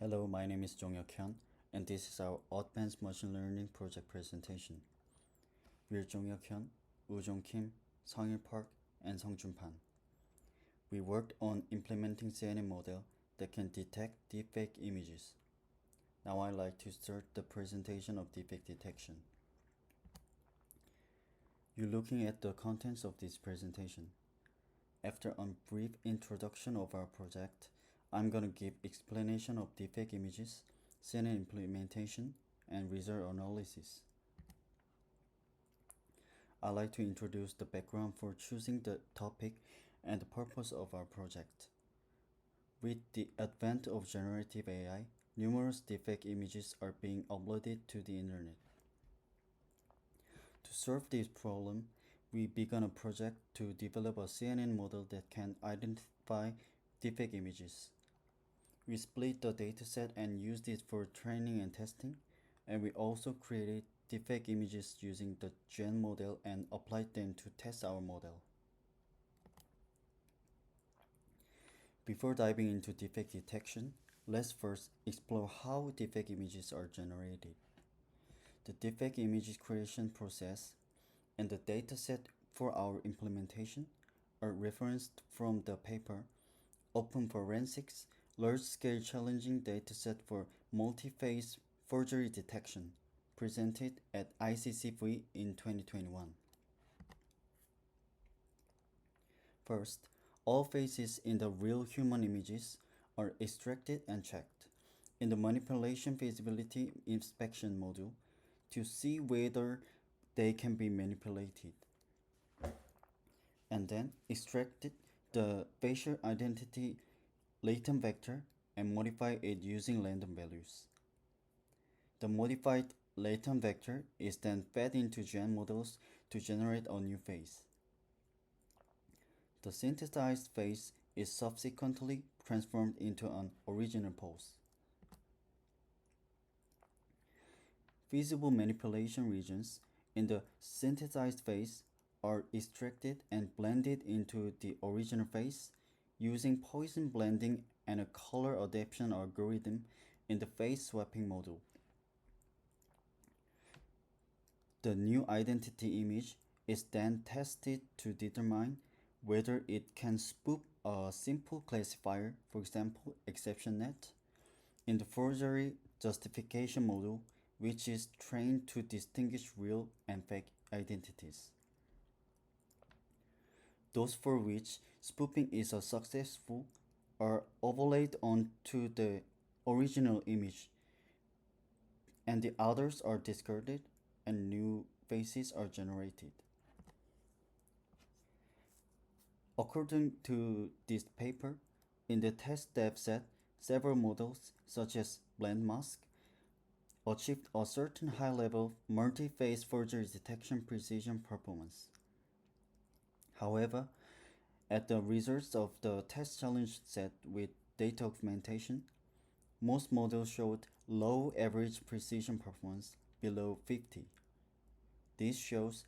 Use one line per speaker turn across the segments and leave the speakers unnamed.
Hello, my name is Jonghyeok, and this is our Advanced Machine Learning Project presentation. We are Jonghyeok, Woojong Kim, Sangil Park, and Sungjun. We worked on implementing CNN model that can detect deepfake images. Now I'd like to start the presentation of deepfake detection. You're looking at the contents of this presentation. After a brief introduction of our project, I'm going to give explanation of deepfake images, CNN implementation, and result analysis. I'd like to introduce the background for choosing the topic and the purpose of our project. With the advent of generative AI, numerous deepfake images are being uploaded to the internet. To solve this problem, we began a project to develop a CNN model that can identify deepfake images. We split the dataset and used it for training and testing, and we also created deepfake images using the Gen model and applied them to test our model. Before diving into deepfake detection, let's first explore how deepfake images are generated. The deepfake image creation process and the dataset for our implementation are referenced from the paper Open Forensics Large-Scale Challenging Dataset for Multi-Phase Forgery Detection, presented at ICCV in 2021. First, all faces in the real human images are extracted and checked in the Manipulation Feasibility Inspection module to see whether they can be manipulated, and then extracted the facial identity latent vector and modify it using random values. The modified latent vector is then fed into Gen models to generate a new face. The synthesized face is subsequently transformed into an original pose. Feasible manipulation regions in the synthesized face are extracted and blended into the original face using Poisson blending and a color adaptation algorithm in the face swapping module. The new identity image is then tested to determine whether it can spoof a simple classifier, for example ExceptionNet, in the forgery justification module, which is trained to distinguish real and fake identities. Those for which spoofing is successful are overlaid onto the original image, and the others are discarded and new faces are generated. According to this paper, in the test dataset, several models, such as blend mask, achieved a certain high level multi-phase forgery detection precision performance. However, at the results of the test challenge set with data augmentation, most models showed low average precision performance below 50. This shows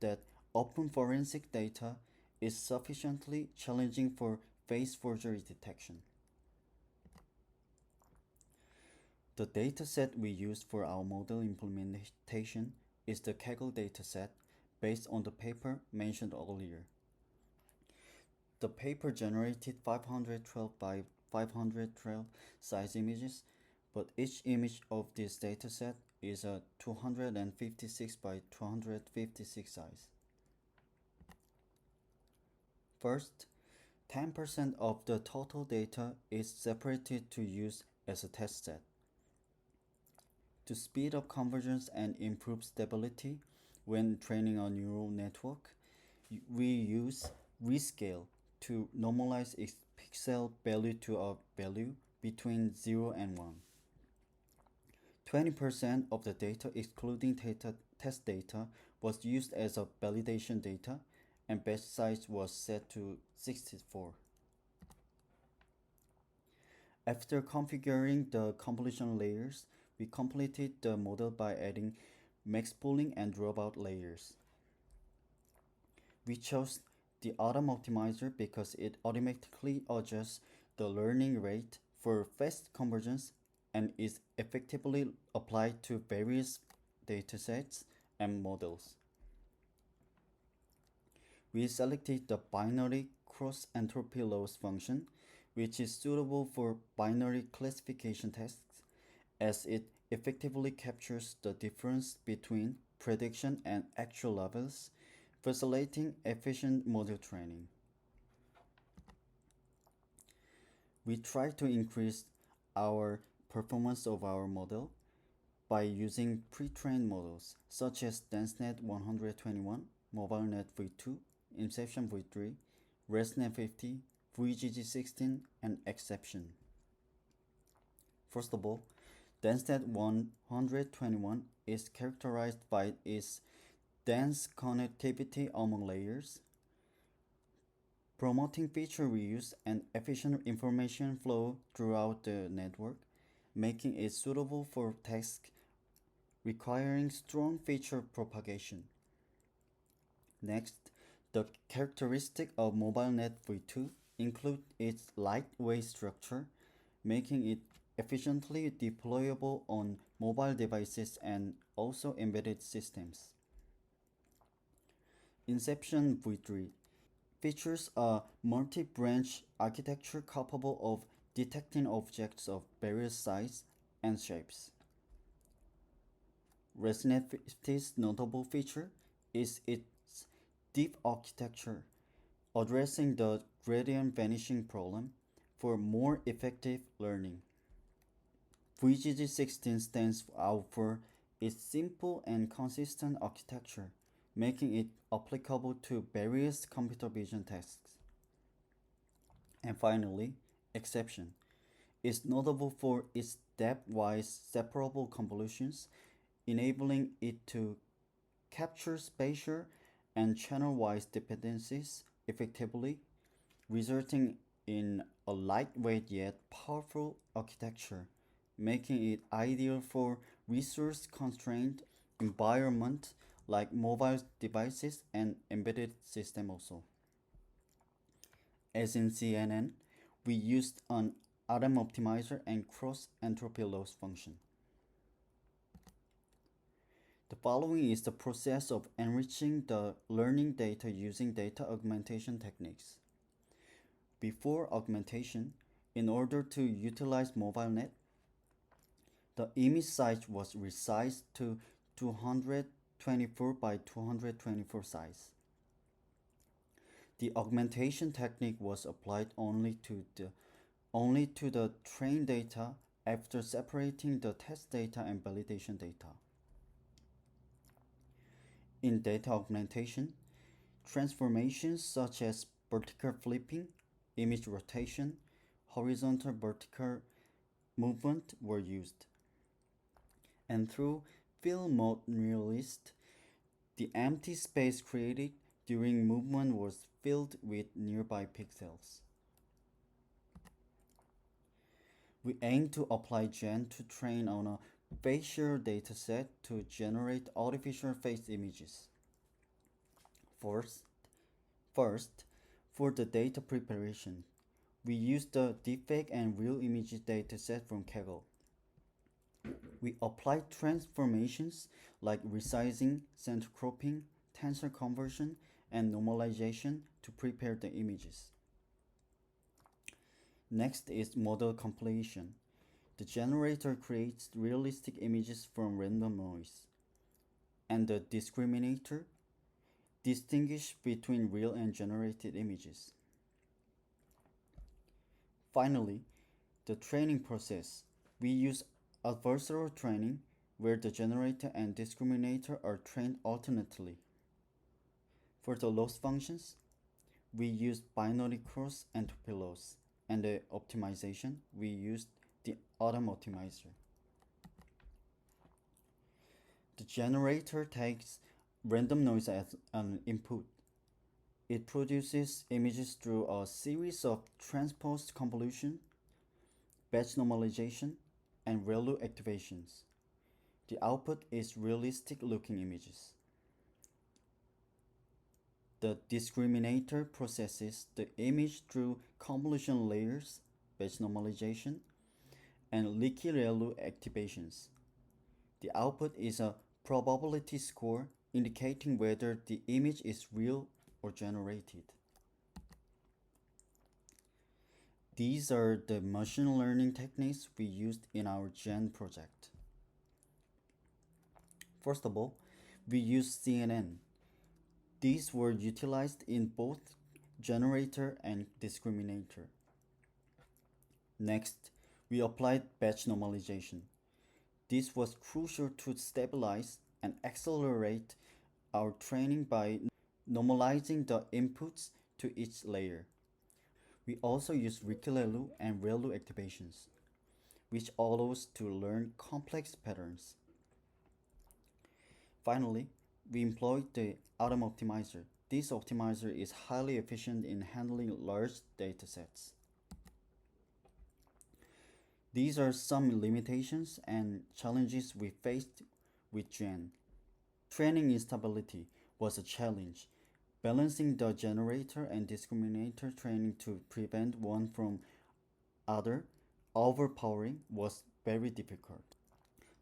that open forensic data is sufficiently challenging for face forgery detection. The dataset we used for our model implementation is the Kaggle dataset based on the paper mentioned earlier. The paper generated 512 by 512 size images, but each image of this dataset is a 256 by 256 size. First, 10% of the total data is separated to use as a test set. To speed up convergence and improve stability when training a neural network, we use rescale to normalize its pixel value to a value between 0 and 1. 20% of the data excluding test data was used as a validation data, and batch size was set to 64. After configuring the convolution layers, we completed the model by adding max pooling and dropout layers. We chose the autumn optimizer because it automatically adjusts the learning rate for fast convergence and is effectively applied to various datasets and models. We selected the binary cross-entropy loss function, which is suitable for binary classification tasks as it effectively captures the difference between prediction and actual levels, facilitating efficient model training. We try to increase our performance of our model by using pre-trained models such as DenseNet 121, MobileNet v2, Inception v3, ResNet 50, VGG16, and Exception. First of all, DenseNet 121 is characterized by its dense connectivity among layers, promoting feature reuse and efficient information flow throughout the network, making it suitable for tasks requiring strong feature propagation. Next, the characteristic of MobileNet v2 include its lightweight structure, making it efficiently deployable on mobile devices and also embedded systems. Inception v3 features a multi-branch architecture capable of detecting objects of various sizes and shapes. ResNet 50's notable feature is its deep architecture, addressing the gradient vanishing problem for more effective learning. VGG16 stands out for its simple and consistent architecture, making it applicable to various computer vision tasks. And finally, Exception is notable for its stepwise separable convolutions, enabling it to capture spatial and channel-wise dependencies effectively, resulting in a lightweight yet powerful architecture, making it ideal for resource-constrained environment like mobile devices and embedded system also. As in CNN, we used an atom optimizer and cross-entropy loss function. The following is the process of enriching the learning data using data augmentation techniques. Before augmentation, in order to utilize MobileNet, the image size was resized to 224 by 224 size. The augmentation technique was applied only to the trained data after separating the test data and validation data. In data augmentation, transformations such as vertical flipping, image rotation, horizontal vertical movement were used. And through fill mode realist, the empty space created during movement was filled with nearby pixels. We aim to apply Gen to train on a facial dataset to generate artificial face images. First, for the data preparation, we use the deepfake and real image dataset from Kaggle. We apply transformations like resizing, center cropping, tensor conversion, and normalization to prepare the images. Next is model compilation. The generator creates realistic images from random noise, and the discriminator distinguishes between real and generated images. Finally, the training process. We use adversarial training where the generator and discriminator are trained alternately. For the loss functions, we used binary cross-entropy loss, and the optimization, we used the atom optimizer. The generator takes random noise as an input. It produces images through a series of transposed convolution, batch normalization, and ReLU activations. The output is realistic looking images. The discriminator processes the image through convolution layers, batch normalization, and leaky ReLU activations. The output is a probability score indicating whether the image is real or generated. These are the machine learning techniques we used in our Gen project. First of all, we used CNN. These were utilized in both generator and discriminator. Next, we applied batch normalization. This was crucial to stabilize and accelerate our training by normalizing the inputs to each layer. We also use ReLU and ReLU activations, which allows to learn complex patterns. Finally, we employed the Atom Optimizer. This optimizer is highly efficient in handling large datasets. These are some limitations and challenges we faced with Gen. Training instability was a challenge. Balancing the generator and discriminator training to prevent one from other overpowering was very difficult.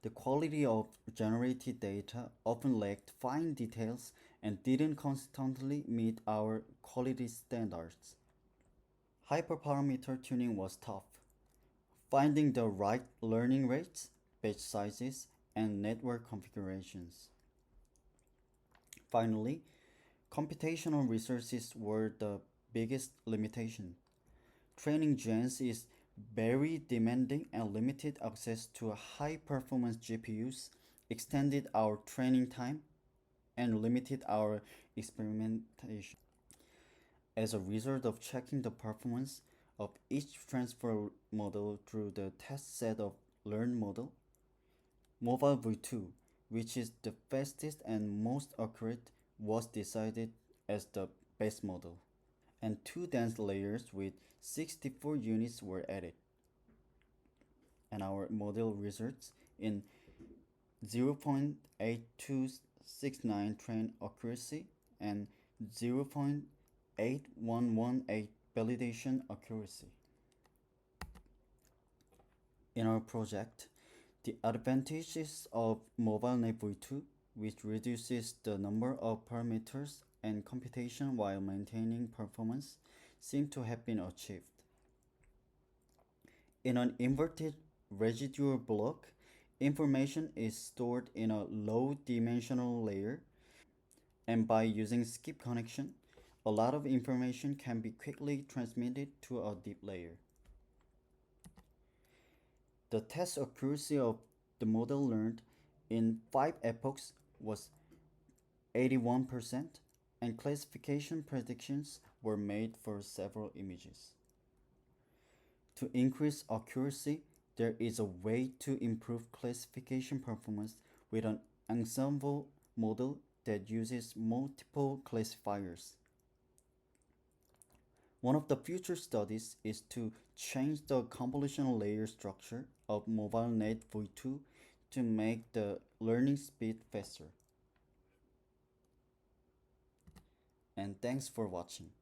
The quality of generated data often lacked fine details and didn't constantly meet our quality standards. Hyperparameter tuning was tough. Finding the right learning rates, batch sizes, and network configurations. Finally, computational resources were the biggest limitation. Training gens is very demanding, and limited access to high performance GPUs extended our training time and limited our experimentation. As a result of checking the performance of each transfer model through the test set of learned model, Mobile V2, which is the fastest and most accurate, was decided as the best model, and two dense layers with 64 units were added. And our model results in 0.8269 train accuracy and 0.8118 validation accuracy. In our project, the advantages of MobileNet V2, which reduces the number of parameters and computation while maintaining performance, seem to have been achieved. In an inverted residual block, information is stored in a low dimensional layer, and by using skip connection, a lot of information can be quickly transmitted to a deep layer. The test accuracy of the model learned in 5 epochs was 81%, and classification predictions were made for several images. To increase accuracy, there is a way to improve classification performance with an ensemble model that uses multiple classifiers. One of the future studies is to change the convolutional layer structure of MobileNet V2 to make the learning speed faster. And thanks for watching.